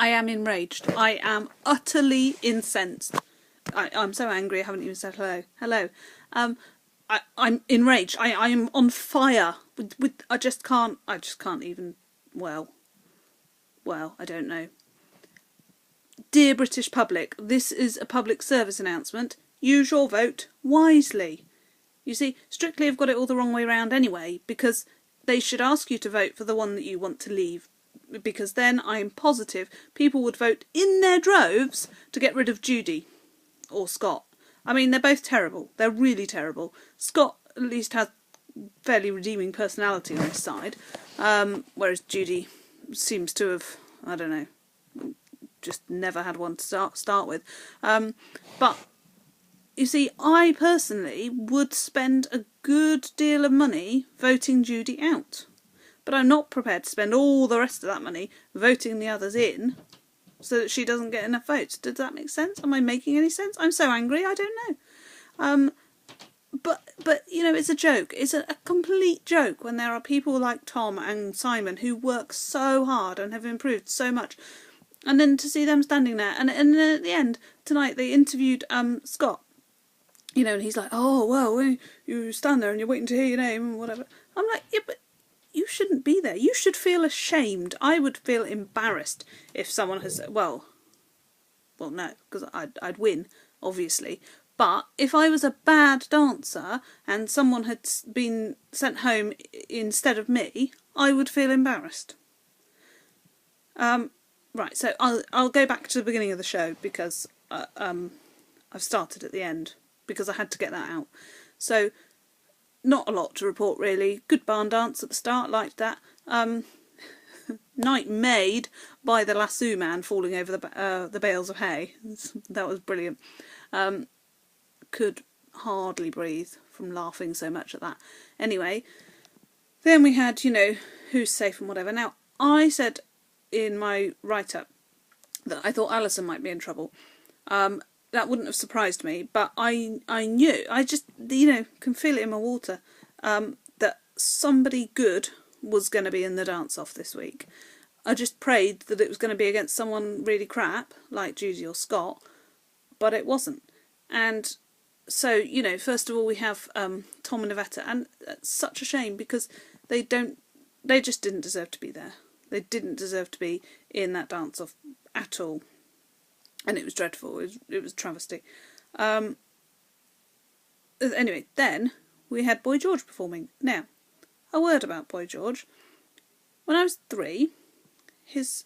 I am enraged. I am utterly incensed. I'm so angry I haven't even said hello. Hello. I'm enraged. I am on fire. I just can't even, well, I don't know. Dear British public, this is a public service announcement. Use your vote wisely. You see, Strictly have got it all the wrong way round anyway, because they should ask you to vote for the one that you want to leave, because then I'm positive people would vote in their droves to get rid of Judy or Scott. I mean, they're both terrible. They're really terrible. Scott at least has fairly redeeming personality on his side, whereas Judy seems to have, I don't know, just never had one to start with. But you see, I personally would spend a good deal of money voting Judy out. But I'm not prepared to spend all the rest of that money voting the others in so that she doesn't get enough votes. Does that make sense? Am I making any sense? I'm so angry, I don't know. But you know, it's a joke. It's a complete joke when there are people like Tom and Simon who work so hard and have improved so much. And then to see them standing there. And then at the end, tonight, they interviewed Scott. You know, and he's like, oh, well, you stand there and you're waiting to hear your name and whatever. I'm like, yeah, but you shouldn't be there. You should feel ashamed. I would feel embarrassed if someone has, well, no, because I'd win, obviously. But if I was a bad dancer and someone had been sent home instead of me, I would feel embarrassed. Right, so I'll go back to the beginning of the show because I've started at the end because I had to get that out. So, not a lot to report really. Good barn dance at the start, liked that. Night made by the lasso man falling over the bales of hay. That was brilliant. Could hardly breathe from laughing so much at that. Anyway, then we had, you know, who's safe and whatever. Now, I said in my write-up that I thought Alison might be in trouble. That wouldn't have surprised me, but I knew, I just, you know, can feel it in my water, that somebody good was going to be in the dance-off this week. I just prayed that it was going to be against someone really crap, like Judy or Scott, but it wasn't. And so, you know, first of all we have Tom and Yvette, and it's such a shame because they just didn't deserve to be there. They didn't deserve to be in that dance-off at all. And it was dreadful. It was a travesty. Anyway, then we had Boy George performing. Now, a word about Boy George. When I was 3, his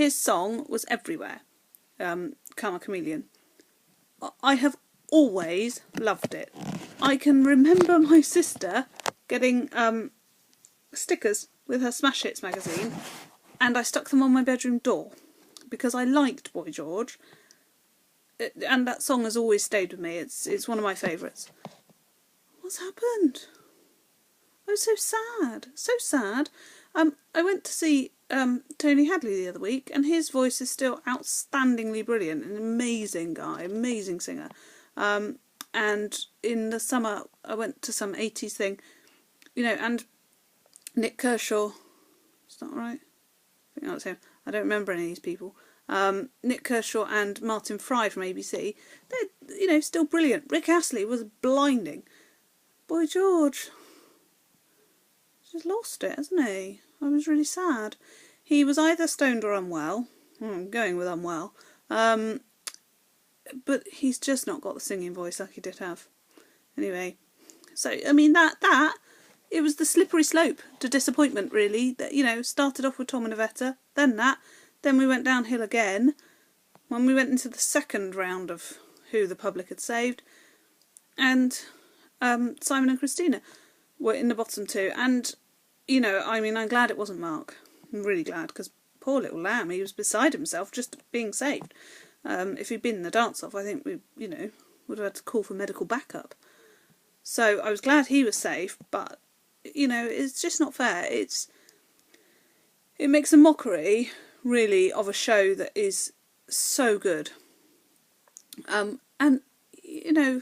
song was everywhere. Karma Chameleon. I have always loved it. I can remember my sister getting stickers with her Smash Hits magazine, and I stuck them on my bedroom door because I liked Boy George, and that song has always stayed with me. It's one of my favourites. What's happened? I was so sad, so sad. I went to see Tony Hadley the other week, and his voice is still outstandingly brilliant. An amazing guy, amazing singer. And in the summer, I went to some 80s thing, you know, and Nick Kershaw, is that right? I think that's him. I don't remember any of these people. Nick Kershaw and Martin Fry from ABC, they're, you know, still brilliant. Rick Astley was blinding. Boy George, just lost it, hasn't he? I was really sad. He was either stoned or unwell. I'm going with unwell. But he's just not got the singing voice like he did have. Anyway, so, I mean, that it was the slippery slope to disappointment, really. That, you know, started off with Tom and Yvette, then we went downhill again when we went into the second round of who the public had saved, and Simon and Christina were in the bottom 2. And, you know, I mean, I'm glad it wasn't Mark. I'm really glad, because poor little lamb, he was beside himself just being saved. If he'd been in the dance-off, I think we, you know, would have had to call for medical backup. So I was glad he was safe, but, you know, it's just not fair. It makes a mockery, really, of a show that is so good. And, you know,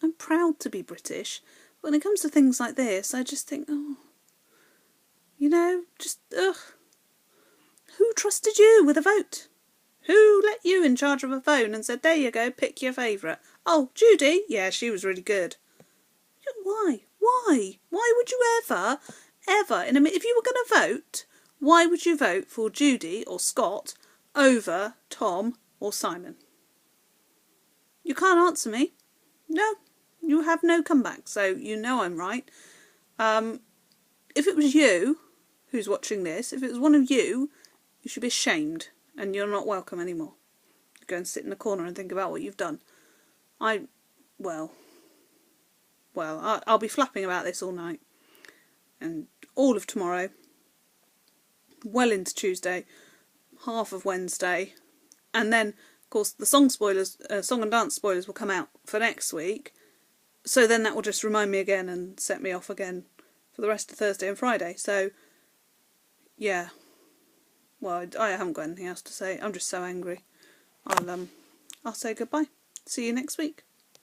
I'm proud to be British, but when it comes to things like this, I just think, oh, You know, just, ugh. Who trusted you with a vote? Who let you in charge of a phone and said, there you go, pick your favourite? Oh, Judy? Yeah, she was really good. Why? Why would you ever, if you were going to vote, why would you vote for Judy or Scott over Tom or Simon? You can't answer me. No, you have no comeback, so you know I'm right. If it was you who's watching this, if it was one of you, you should be ashamed and you're not welcome anymore. Go and sit in the corner and think about what you've done. Well, I'll be flapping about this all night and all of tomorrow, well into Tuesday, half of Wednesday, and then, of course, the song and dance spoilers will come out for next week. So then that will just remind me again and set me off again for the rest of Thursday and Friday. So, yeah. Well, I haven't got anything else to say. I'm just so angry. I'll say goodbye. See you next week.